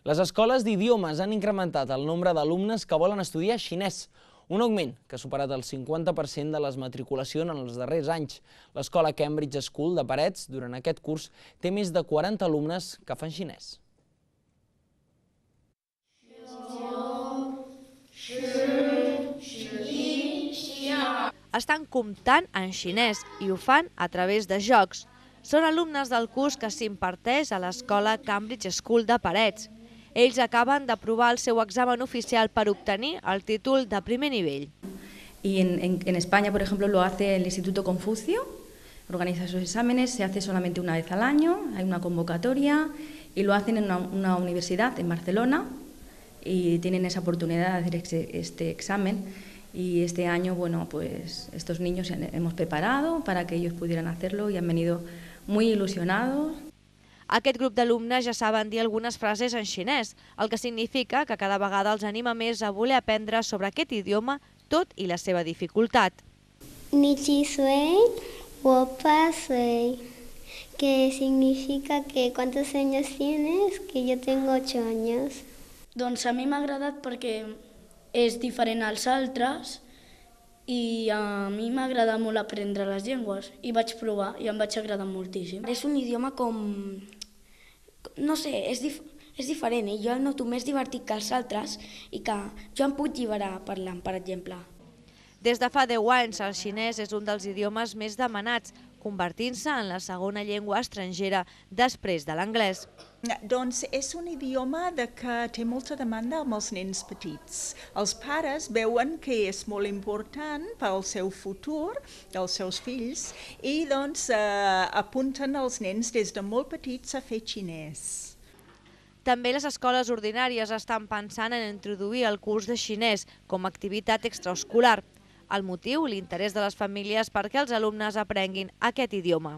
Les escoles d'idiomes han incrementat el nombre d'alumnes que volen estudiar xinès, un augment que ha superat el 50% de les matriculacions en els darrers anys. L'escola Cambridge School de Parets, durant aquest curs, té més de 40 alumnes que fan xinès. Estan comptant en xinès i ho fan a través de jocs. Són alumnes del curs que s'imparteix a l'escola Cambridge School de Parets. Ells acaben d'aprovar el seu examen oficial per obtenir el títol de primer nivell. Y en España, por ejemplo, lo hace el Instituto Confucio, organiza esos exámenes, se hace solamente una vez al año, hay una convocatoria y lo hacen en una universidad en Barcelona y tienen esa oportunidad de hacer este examen. Y este año, bueno, pues estos niños hemos preparado para que ellos pudieran hacerlo y han venido muy ilusionados. Aquest grup d'alumnes ja saben dir algunes frases en xinès, el que significa que cada vegada els anima més a voler aprendre sobre aquest idioma, tot i la seva dificultat. Ni chi sui, wo pa sui, que significa que ¿cuántos años tienes? Que yo tengo 8 años. Doncs a mi m'ha agradat perquè és diferent als altres i a mi m'agrada molt aprendre les llengües i vaig provar i em vaig agradar moltíssim. És un idioma com... no sé, és diferent i jo el noto més divertit que els altres i que jo em puc lliberar parlant, per exemple. Des de fa 10 anys, el xinès és un dels idiomes més demanats, convertint-se en la segona llengua estrangera després de l'anglès. Doncs és un idioma que té molta demanda amb els nens petits. Els pares veuen que és molt important pel seu futur, dels seus fills, i doncs apunten els nens des de molt petits a fer xinès. També les escoles ordinàries estan pensant en introduir el curs de xinès com a activitat extraescolar. El motiu, l'interès de les famílies perquè els alumnes aprenguin aquest idioma.